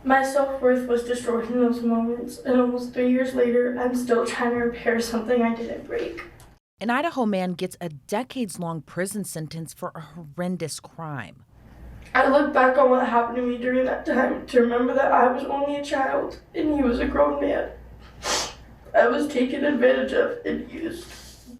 My self-worth was destroyed in those moments, and almost 3 years later, I'm still trying to repair something I didn't break. An Idaho man gets a decades-long prison sentence for a horrendous crime. I look back on what happened to me during that time to remember that I was only a child and he was a grown man. I was taken advantage of and used.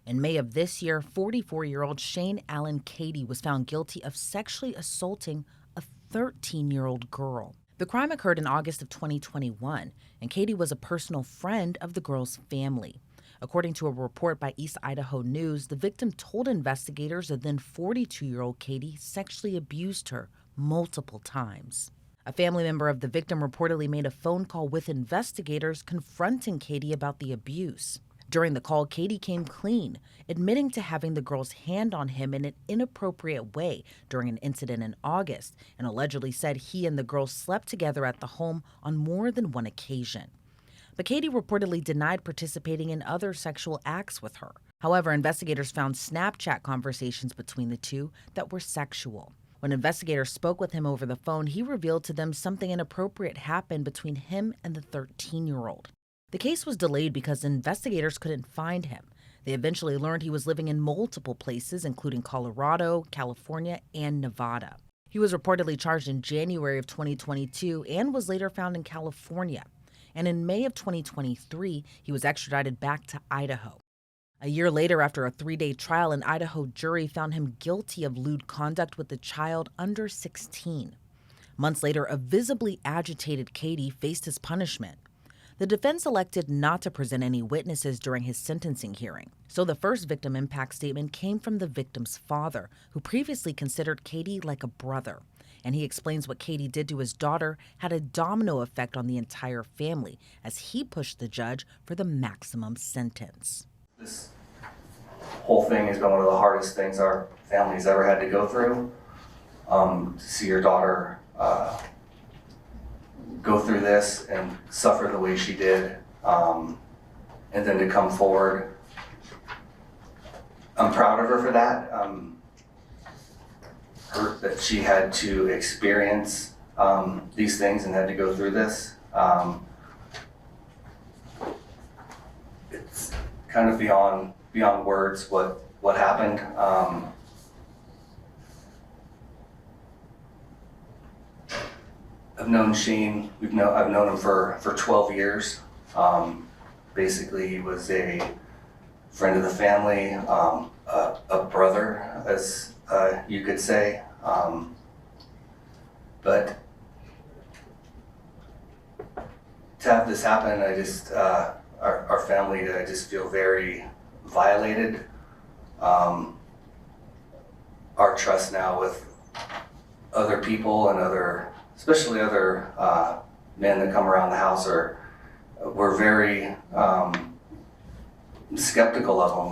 In May of this year, 44-year-old Shane Alan Cady was found guilty of sexually assaulting a 13-year-old girl. The crime occurred in August of 2021, and Cady was a personal friend of the girl's family. According to a report by East Idaho News, the victim told investigators that then 42-year-old Cady sexually abused her multiple times. A family member of the victim reportedly made a phone call with investigators confronting Cady about the abuse. During the call, Cady came clean, admitting to having the girl's hand on him in an inappropriate way during an incident in August, and allegedly said he and the girl slept together at the home on more than one occasion. But Cady reportedly denied participating in other sexual acts with her. However, investigators found Snapchat conversations between the two that were sexual. When investigators spoke with him over the phone, he revealed to them something inappropriate happened between him and the 13-year-old. The case was delayed because investigators couldn't find him. They eventually learned he was living in multiple places, including Colorado, California, and Nevada. He was reportedly charged in January of 2022 and was later found in California. And in May of 2023, he was extradited back to Idaho. A year later, after a 3-day trial, an Idaho jury found him guilty of lewd conduct with a child under 16. Months later, a visibly agitated Cady faced his punishment. The defense elected not to present any witnesses during his sentencing hearing. So the first victim impact statement came from the victim's father, who previously considered Cady like a brother. And he explains what Cady did to his daughter had a domino effect on the entire family as he pushed the judge for the maximum sentence. This whole thing has been one of the hardest things our family's ever had to go through. To see your daughter go through this and suffer the way she did, and then to come forward. I'm proud of her for that. Hurt that she had to experience these things and had to go through this. It's kind of beyond words what happened. I've known Shane. I've known him for 12 years. Basically, he was a friend of the family, a brother, as you could say. But to have this happen, I just our family, I just feel very violated. Our trust now with other people and especially other men that come around the house we're very skeptical of them.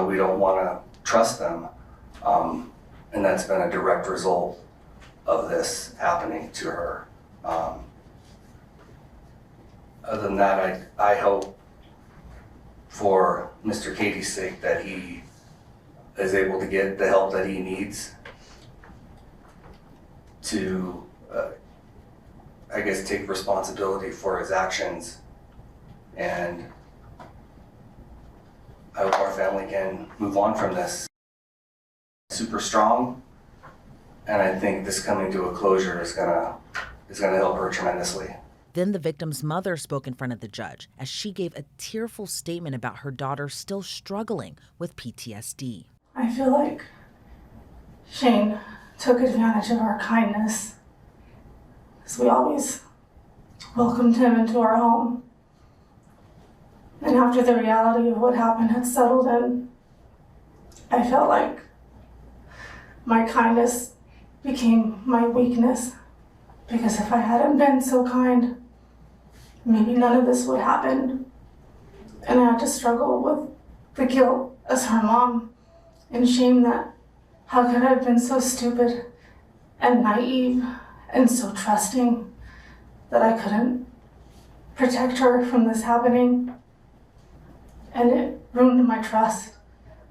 We don't want to trust them. And that's been a direct result of this happening to her. Other than that, I hope for Mr. Cady's sake that he is able to get the help that he needs to, take responsibility for his actions. And I hope our family can move on from this. Super strong, and I think this coming to a closure is gonna help her tremendously. Then the victim's mother spoke in front of the judge as she gave a tearful statement about her daughter still struggling with PTSD. I feel like Shane took advantage of our kindness, because we always welcomed him into our home. And after the reality of what happened had settled in, I felt like my kindness became my weakness, because if I hadn't been so kind, maybe none of this would happen. And I had to struggle with the guilt as her mom and shame that how could I have been so stupid and naive and so trusting that I couldn't protect her from this happening. And it ruined my trust.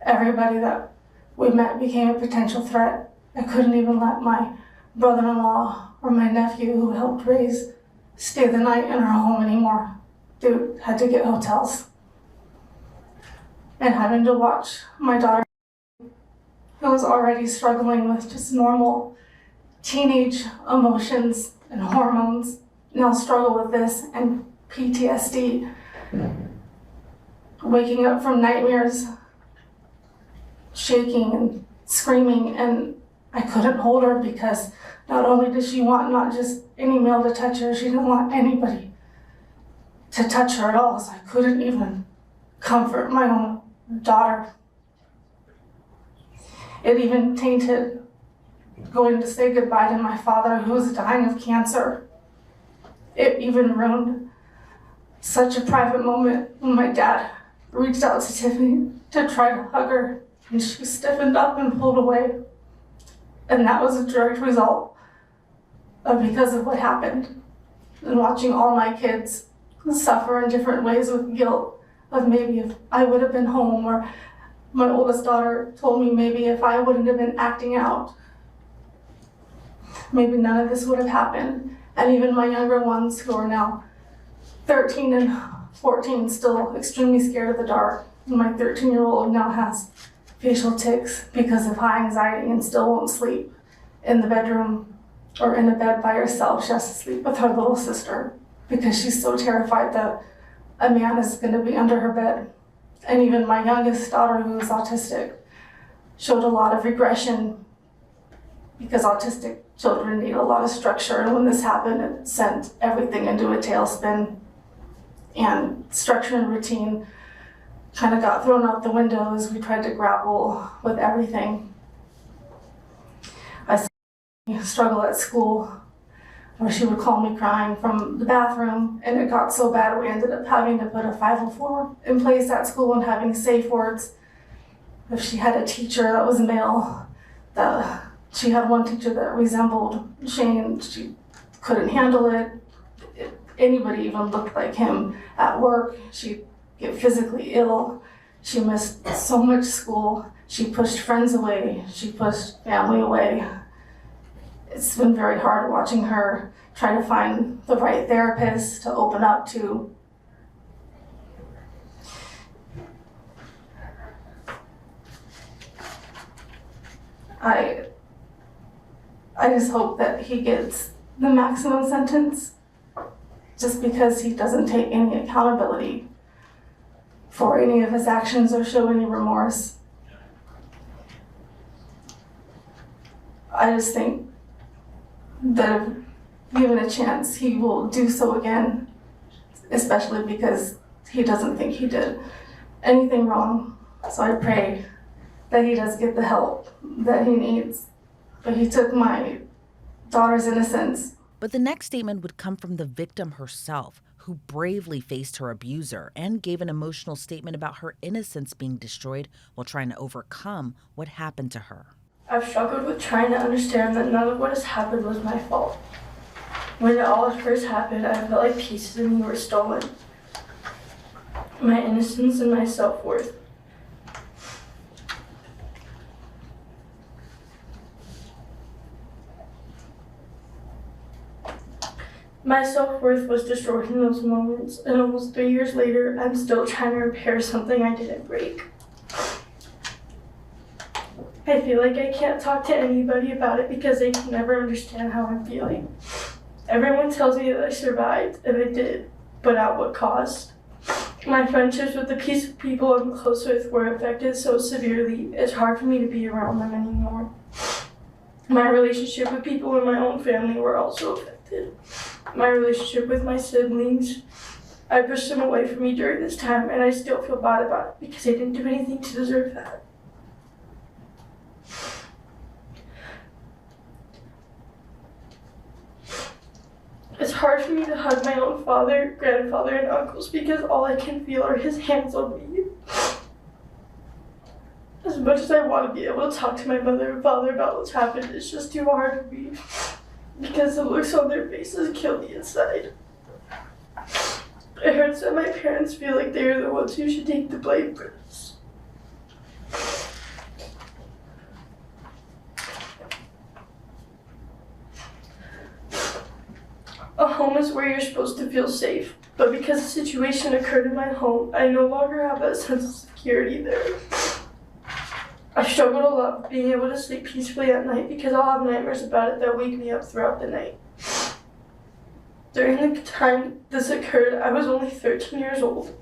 Everybody that we met became a potential threat. I couldn't even let my brother-in-law or my nephew, who helped raise stay the night in our home anymore. They had to get hotels. And having to watch my daughter, who was already struggling with just normal teenage emotions and hormones, now struggle with this and PTSD, waking up from nightmares, shaking and screaming, and I couldn't hold her because not only did she want not just any male to touch her, she didn't want anybody to touch her at all, so I couldn't even comfort my own daughter. It even tainted going to say goodbye to my father, who was dying of cancer. It even ruined such a private moment when my dad reached out to Tiffany to try to hug her, and she stiffened up and pulled away. And that was a direct result of because of what happened. And watching all my kids suffer in different ways with guilt of maybe if I would have been home, or my oldest daughter told me maybe if I wouldn't have been acting out, maybe none of this would have happened. And even my younger ones, who are now 13 and 14, still extremely scared of the dark. And my 13-year-old now has facial tics because of high anxiety and still won't sleep in the bedroom or in a bed by herself. She has to sleep with her little sister because she's so terrified that a man is going to be under her bed. And even my youngest daughter, who is autistic, showed a lot of regression because autistic children need a lot of structure. And when this happened, it sent everything into a tailspin, and structure and routine kind of got thrown out the window as we tried to grapple with everything. I struggle at school, where she would call me crying from the bathroom, and it got so bad we ended up having to put a 504 in place at school and having safe words. If she had a teacher that was male, she had one teacher that resembled Shane, she couldn't handle it. If anybody even looked like him at work, she'd get physically ill. She missed so much school. She pushed friends away. She pushed family away. It's been very hard watching her try to find the right therapist to open up to. I just hope that he gets the maximum sentence, just because he doesn't take any accountability for any of his actions or show any remorse. I just think that if given a chance, he will do so again, especially because he doesn't think he did anything wrong. So I pray that he does get the help that he needs. But he took my daughter's innocence. But the next statement would come from the victim herself, who bravely faced her abuser and gave an emotional statement about her innocence being destroyed while trying to overcome what happened to her. I've struggled with trying to understand that none of what has happened was my fault. When it all first happened, I felt like pieces of me were stolen. My innocence and my self-worth. My self-worth was destroyed in those moments, and almost 3 years later, I'm still trying to repair something I didn't break. I feel like I can't talk to anybody about it because they can never understand how I'm feeling. Everyone tells me that I survived, and I did, but at what cost? My friendships with the people I'm close with were affected so severely, it's hard for me to be around them anymore. My relationship with people in my own family were also affected. My relationship with my siblings, I pushed them away from me during this time, and I still feel bad about it because I didn't do anything to deserve that. It's hard for me to hug my own father, grandfather, and uncles because all I can feel are his hands on me. As much as I want to be able to talk to my mother and father about what's happened, it's just too hard for me because the looks on their faces kill me inside. It hurts that my parents feel like they are the ones who should take the blame for this. A home is where where you're supposed to feel safe. But because the situation occurred in my home, I no longer have that sense of security there. I struggled a lot with being able to sleep peacefully at night because I'll have nightmares about it that wake me up throughout the night. During the time this occurred, I was only 13 years old.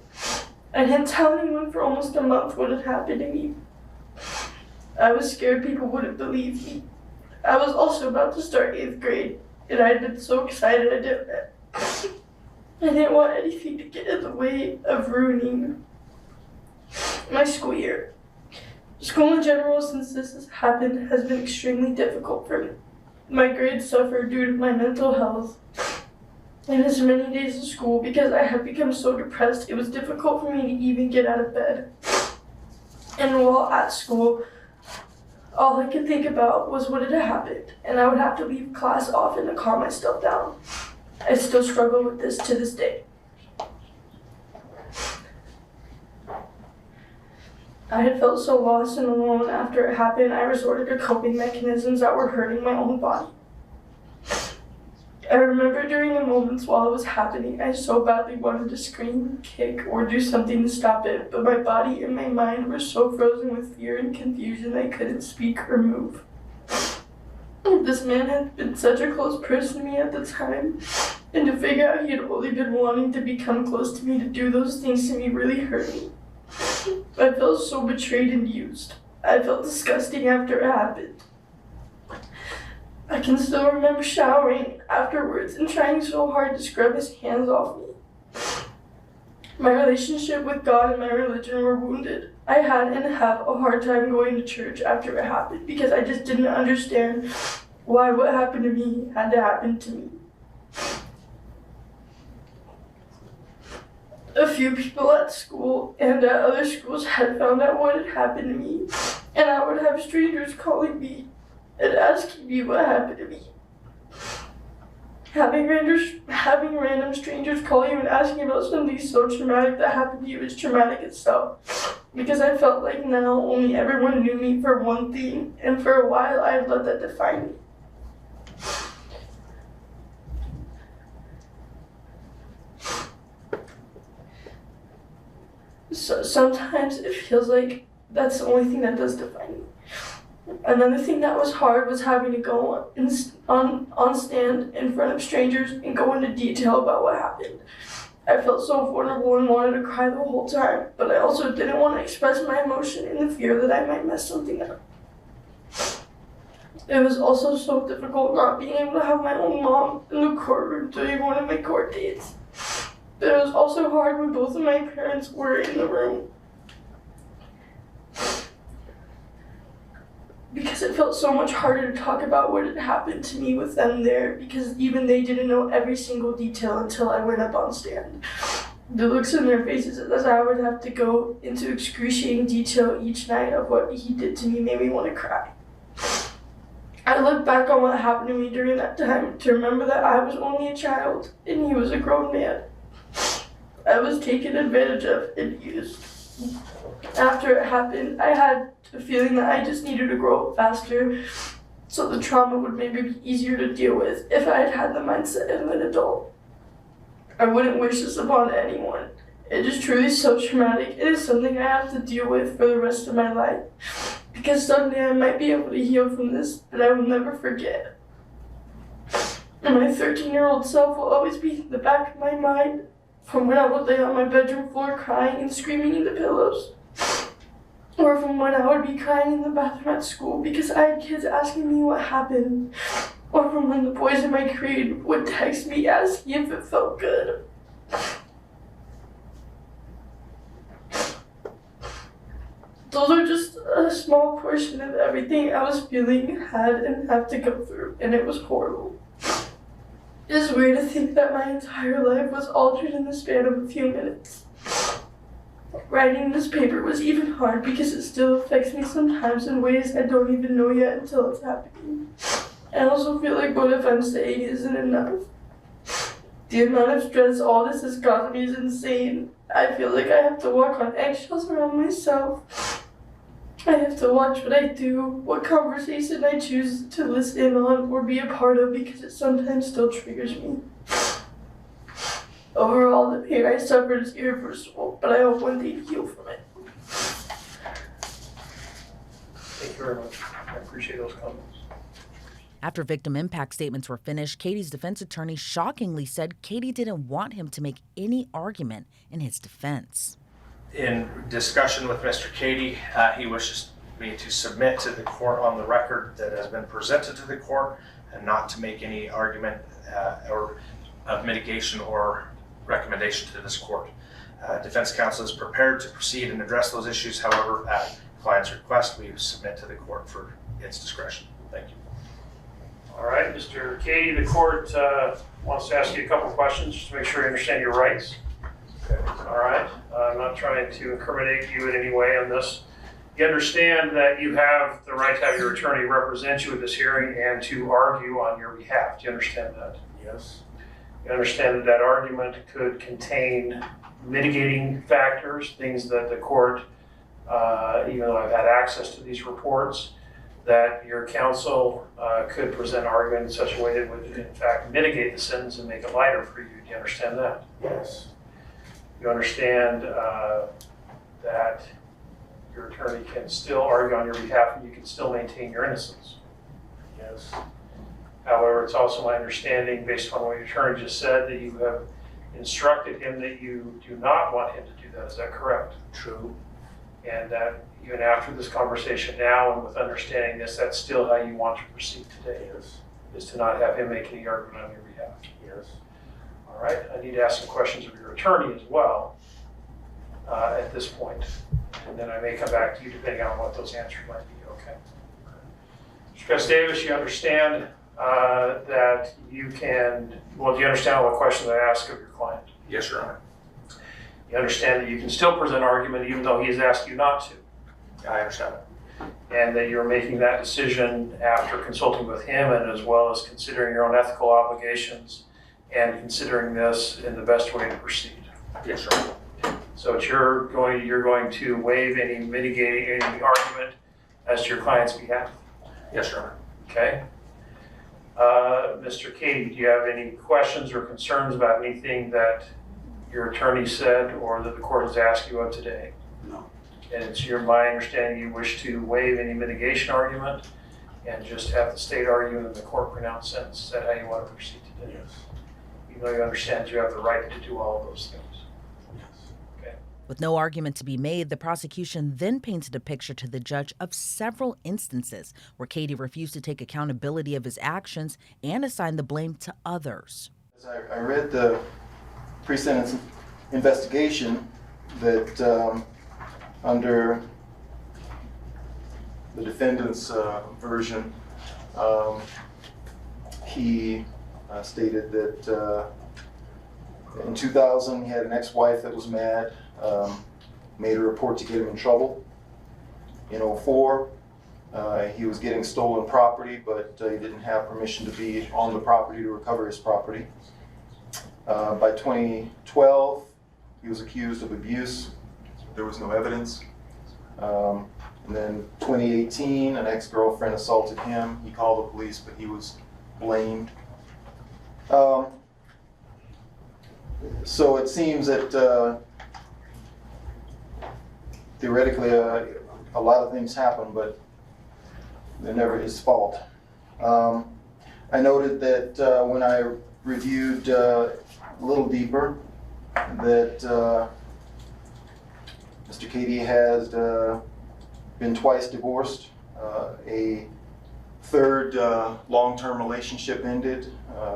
I didn't tell anyone for almost a month what had happened to me. I was scared people wouldn't believe me. I was also about to start 8th grade, and I had been so excited I didn't want anything to get in the way of ruining my school year. School in general, since this has happened, has been extremely difficult for me. My grades suffered due to my mental health. I missed many days of school because I had become so depressed it was difficult for me to even get out of bed. And while at school, all I could think about was what had happened, and I would have to leave class often to calm myself down. I still struggle with this to this day. I had felt so lost and alone after it happened, I resorted to coping mechanisms that were hurting my own body. I remember during the moments while it was happening, I so badly wanted to scream, kick, or do something to stop it, but my body and my mind were so frozen with fear and confusion I couldn't speak or move. This man had been such a close person to me at the time, and to figure out he had only been wanting to become close to me to do those things to me really hurt me. I felt so betrayed and used. I felt disgusting after it happened. I can still remember showering afterwards and trying so hard to scrub his hands off me. My relationship with God and my religion were wounded. I had and have a hard time going to church after it happened because I just didn't understand why what happened to me had to happen to me. A few people at school and at other schools had found out what had happened to me, and I would have strangers calling me and asking me what happened to me. Having random strangers call you and asking about something so traumatic that happened to you is traumatic itself, because I felt like now only everyone knew me for one thing, and for a while I had let that define me. So sometimes it feels like that's the only thing that does define me. Another thing that was hard was having to go on stand in front of strangers and go into detail about what happened. I felt so vulnerable and wanted to cry the whole time, but I also didn't want to express my emotion in the fear that I might mess something up. It was also so difficult not being able to have my own mom in the courtroom during one of my court dates. But it was also hard when both of my parents were in the room, because it felt so much harder to talk about what had happened to me with them there, because even they didn't know every single detail until I went up on stand. The looks in their faces as I would have to go into excruciating detail each night of what he did to me made me want to cry. I look back on what happened to me during that time to remember that I was only a child and he was a grown man. I was taken advantage of and used. After it happened, I had a feeling that I just needed to grow up faster so the trauma would maybe be easier to deal with if I had had the mindset of an adult. I wouldn't wish this upon anyone. It is truly so traumatic. It is something I have to deal with for the rest of my life, because someday I might be able to heal from this, but I will never forget. And my 13-year-old self will always be in the back of my mind, from when I would lay on my bedroom floor crying and screaming into pillows, or from when I would be crying in the bathroom at school because I had kids asking me what happened, or from when the boys in my grade would text me asking if it felt good. Those are just a small portion of everything I was feeling, had, and have to go through, and it was horrible. It is weird to think that my entire life was altered in the span of a few minutes. Writing this paper was even hard because it still affects me sometimes in ways I don't even know yet until it's happening. I also feel like what if I'm saying isn't enough. The amount of stress all this has caused me is insane. I feel like I have to walk on eggshells around myself. I have to watch what I do, what conversation I choose to listen on or be a part of, because it sometimes still triggers me. suffered is irreversible, but I hope one day to heal from it. Thank you very much. I appreciate those comments. After victim impact statements were finished, Cady's defense attorney shockingly said Cady didn't want him to make any argument in his defense. In discussion with Mr. Cady, he wishes me to submit to the court on the record that has been presented to the court and not to make any argument or of mitigation or recommendation to this court. Defense counsel is prepared to proceed and address those issues. However, at client's request, we submit to the court for its discretion. Thank you. All right, Mr. Cady, the court wants to ask you a couple questions just to make sure you understand your rights. Okay. All right, I'm not trying to incriminate you in any way on this. You understand that you have the right to have your attorney represent you at this hearing and to argue on your behalf. Do you understand that? Yes. You understand that that argument could contain mitigating factors, things that the court, even though I've had access to these reports, that your counsel could present an argument in such a way that would in fact mitigate the sentence and make it lighter for you. Do you understand that? Yes. You understand that your attorney can still argue on your behalf and you can still maintain your innocence? Yes. However, it's also my understanding, based on what your attorney just said, that you have instructed him that you do not want him to do that. Is that correct? True. And that even after this conversation now and with understanding this, that's still how you want to proceed today? Yes. Is to not have him make any argument on your behalf? Yes. All right, I need to ask some questions of your attorney as well at this point. And then I may come back to you depending on what those answers might be, okay? Mr. Gustavus, you understand that you can, well, do you understand all the questions I ask of your client? Yes, Your Honor. You understand that you can still present argument even though he has asked you not to? I understand it. And that you're making that decision after consulting with him and as well as considering your own ethical obligations and considering this in the best way to proceed? Yes, Your Honor. So it's you're going to waive any mitigating any argument as to your client's behalf? Yes, Your Honor. Okay. Mr. Cady, do you have any questions or concerns about anything that your attorney said or that the court has asked you of today? No. And it's my understanding you wish to waive any mitigation argument and just have the state argue and the court pronounce sentence. Is that how you want to proceed today? Yes. Even though you understand you have the right to do all of those things? With no argument to be made, the prosecution then painted a picture to the judge of several instances where Cady refused to take accountability of his actions and assign the blame to others. As I read the pre-sentence investigation that under the defendant's version, he stated that in 2000 he had an ex-wife that was mad, made a report to get him in trouble. In 2004, he was getting stolen property, but he didn't have permission to be on the property to recover his property. By 2012, he was accused of abuse. There was no evidence. And then 2018, an ex-girlfriend assaulted him. He called the police, but he was blamed. So it seems that theoretically a lot of things happen, but they're never his fault. I noted that when I reviewed a little deeper that Mr. Cady has been twice divorced. A third long-term relationship ended.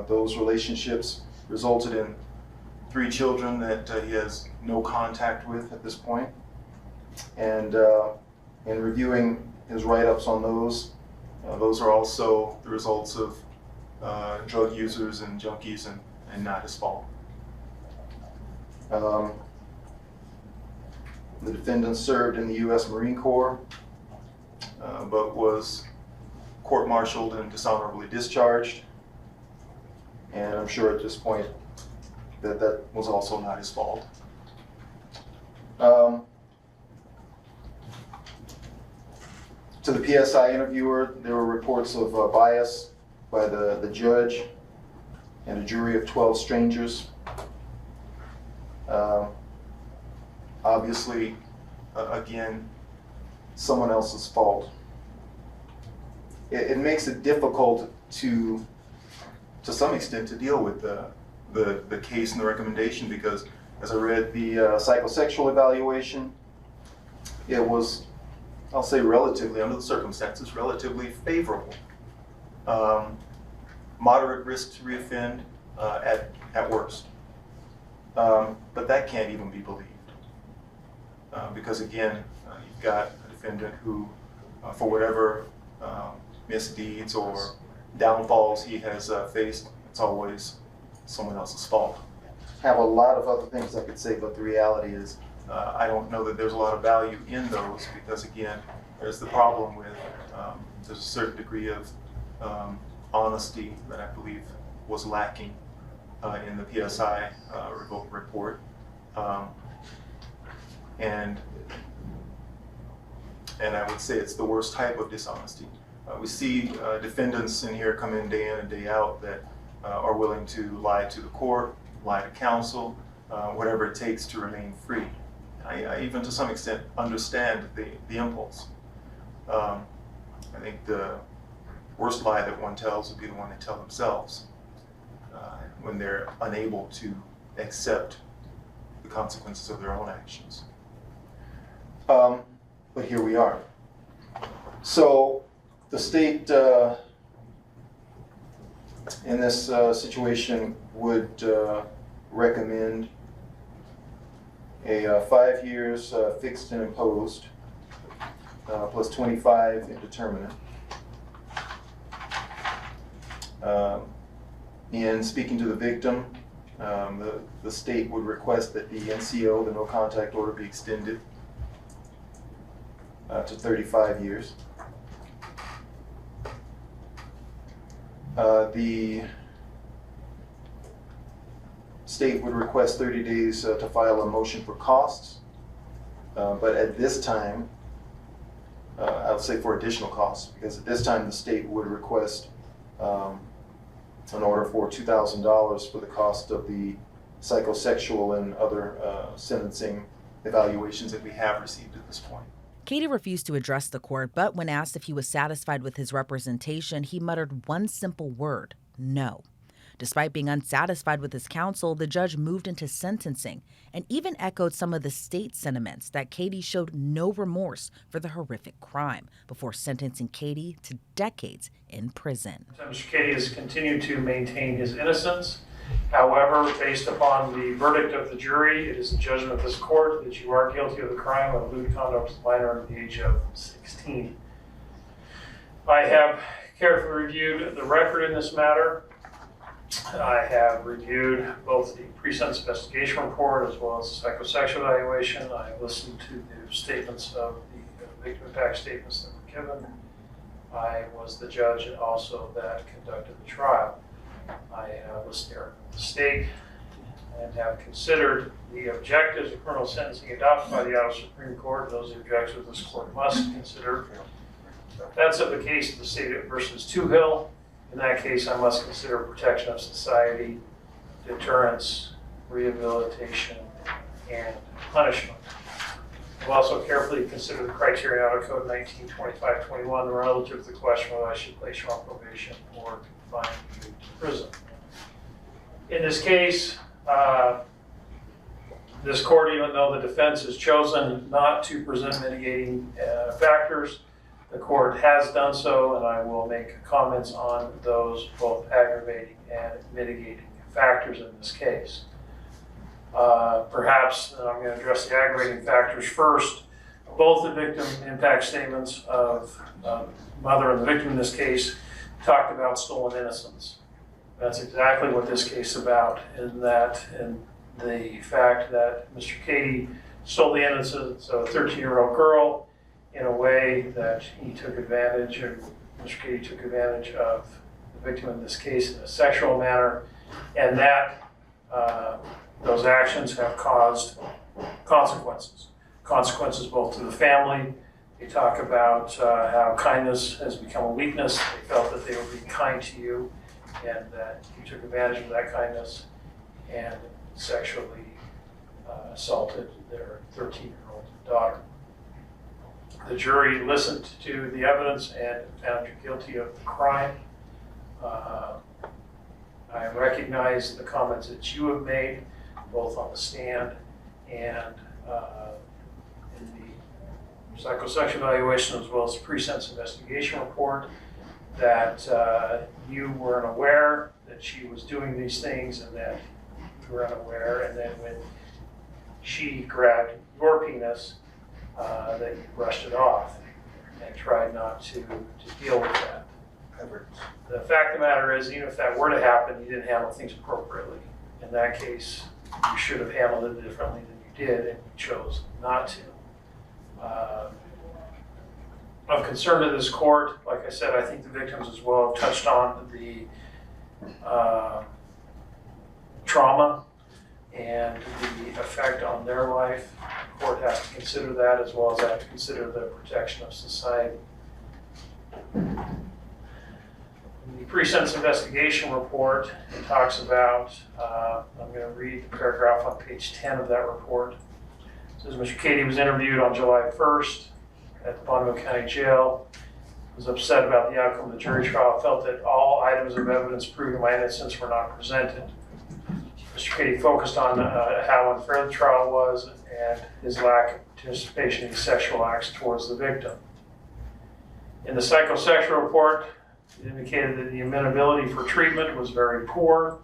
Those relationships resulted in 3 children that he has no contact with at this point. And in reviewing his write-ups on those are also the results of drug users and junkies and not his fault. The defendant served in the U.S. Marine Corps, but was court-martialed and dishonorably discharged. And I'm sure at this point that was also not his fault. To the PSI interviewer, there were reports of bias by the judge and a jury of 12 strangers. Obviously, again, someone else's fault. It makes it difficult to some extent, to deal with the case and the recommendation, because as I read the psychosexual evaluation, it was, I'll say relatively, under the circumstances, relatively favorable. Moderate risk to reoffend at worst. But that can't even be believed. Because again, you've got a defendant who, for whatever misdeeds or downfalls he has faced, it's always someone else's fault. I have a lot of other things I could say, but the reality is I don't know that there's a lot of value in those, because again, there's the problem with there's a certain degree of honesty that I believe was lacking in the PSI report. And I would say it's the worst type of dishonesty. We see defendants in here come in and day out that are willing to lie to the court, lie to counsel, whatever it takes to remain free. I even to some extent understand the impulse. I think the worst lie that one tells would be the one they tell themselves when they're unable to accept the consequences of their own actions. But here we are. So the state in this situation would recommend a 5 years fixed and imposed plus 25 indeterminate. In speaking to the victim, the state would request that the NCO, the no contact order, be extended to 35 years. The state would request 30 days to file a motion for costs, but at this time, I'll say for additional costs, because at this time the state would request an order for $2,000 for the cost of the psychosexual and other sentencing evaluations that we have received at this point. Cady refused to address the court, but when asked if he was satisfied with his representation, he muttered one simple word: no. Despite being unsatisfied with his counsel, the judge moved into sentencing and even echoed some of the state's sentiments that Cady showed no remorse for the horrific crime before sentencing Cady to decades in prison. Mr. Cady has continued to maintain his innocence. However, based upon the verdict of the jury, it is the judgment of this court that you are guilty of the crime of lewd conduct with a minor under the age of 16. I have carefully reviewed the record in this matter. I have reviewed both the pre-sentence investigation report as well as the psychosexual evaluation. I have listened to the statements of the victim impact statements that were given. I was the judge also that conducted the trial. I listened to the state and have considered the objectives of criminal sentencing adopted by the Idaho Supreme Court. Those objectives this court must consider. That's of the case of the state versus Toohill. In that case, I must consider protection of society, deterrence, rehabilitation, and punishment. I've also carefully considered the criteria out of Code 1925-21 relative to the question whether I should place you on probation or confine you to prison. In this case, this court, even though the defense has chosen not to present mitigating factors, the court has done so, and I will make comments on those both aggravating and mitigating factors in this case. Perhaps I'm going to address the aggravating factors first. Both the victim impact statements of mother and the victim in this case talked about stolen innocence. That's exactly what this case is about, in the fact that Mr. Cady stole the innocence of a 13-year-old girl in a way that he took advantage, or Mr. Cady took advantage of the victim in this case in a sexual manner, and that those actions have caused consequences. Consequences both to the family. They talk about how kindness has become a weakness. They felt that they were being kind to you and that you took advantage of that kindness and sexually assaulted their 13-year-old daughter. The jury listened to the evidence and found you guilty of the crime. I recognize the comments that you have made, both on the stand and in the psychosexual evaluation, as well as the pre-sentence investigation report, that you weren't aware that she was doing these things and that you were unaware, and then when she grabbed your penis, that you brushed it off and tried not to deal with that. The fact of the matter is, even if that were to happen, you didn't handle things appropriately. In that case, you should have handled it differently than you did, and you chose not to. Of concern to this court, like I said, I think the victims as well have touched on the trauma and the effect on their life. The court has to consider that, as well as have to consider the protection of society. The pre-sentence investigation report, it talks about, I'm going to read the paragraph on page 10 of that report. It says, Mr. Cady was interviewed on July 1st at the Bonneville County Jail. Was upset about the outcome of the jury trial, felt that all items of evidence proving my innocence were not presented. Mr. Cady focused on how unfair the trial was and his lack of participation in these sexual acts towards the victim. In the psychosexual report, it indicated that the amenability for treatment was very poor.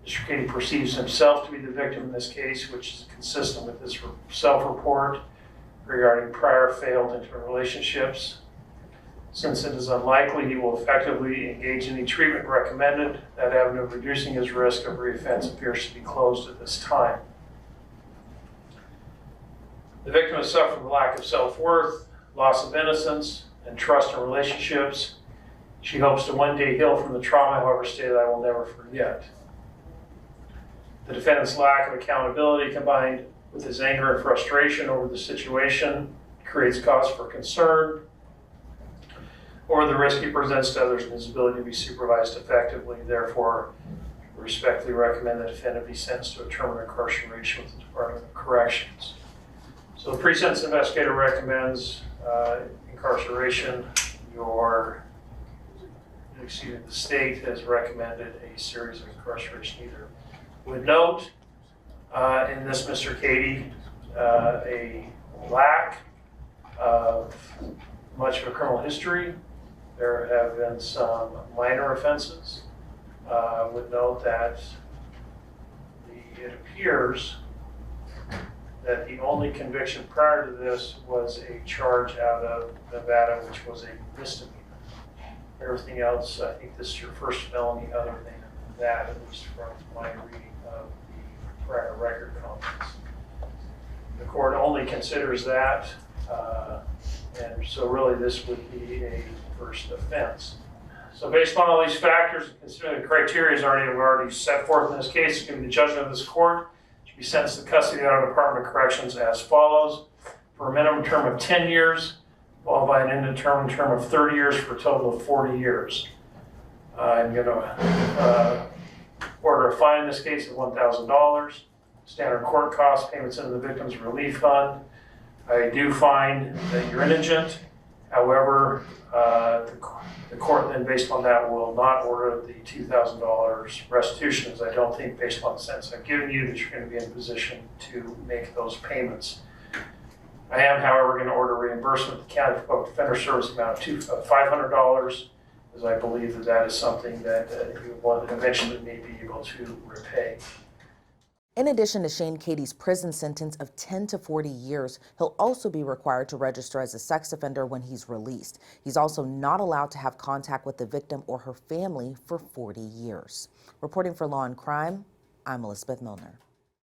Mr. Cady perceives himself to be the victim in this case, which is consistent with his self-report regarding prior failed intimate relationships. Since it is unlikely he will effectively engage in any treatment recommended, that avenue of reducing his risk of reoffense appears to be closed at this time. The victim has suffered from lack of self-worth, loss of innocence, and trust in relationships. She hopes to one day heal from the trauma, however, stated, I will never forget. The defendant's lack of accountability combined with his anger and frustration over the situation creates cause for concern over the risk he presents to others and his ability to be supervised effectively. Therefore, we respectfully recommend the defendant be sentenced to a term of incarceration with the Department of Corrections. So the pre-sentence investigator recommends incarceration. The state has recommended a series of incarceration either. Would note in this Mr. Cady a lack of much of a criminal history. There have been some minor offenses. Would note that it appears that the only conviction prior to this was a charge out of Nevada, which was a misdemeanor. Everything else, I think this is your first felony other than that, at least from my reading of the prior record comments. The court only considers that, and so really this would be a first offense. So based on all these factors, and considering the criteria is already set forth in this case, it's going to be the judgment of this court. Should be sentenced to custody of the Idaho Department of Corrections as follows: for a minimum term of 10 years, followed by an indeterminate term of 30 years for a total of 40 years. I'm going to order a fine in this case of $1,000. Standard court costs, payments into the victim's relief fund. I do find that you're indigent. However, the court then, based on that, will not order the $2,000 restitution, as I don't think, based on the sentence I've given you, that you're going to be in a position to make those payments. I am, however, going to order reimbursement to the County for Public Defender Service amount of $500, as I believe that is something that you will eventually may be able to repay. In addition to Shane Cady's prison sentence of 10 to 40 years, he'll also be required to register as a sex offender when he's released. He's also not allowed to have contact with the victim or her family for 40 years. Reporting for Law and Crime, I'm Elizabeth Millner.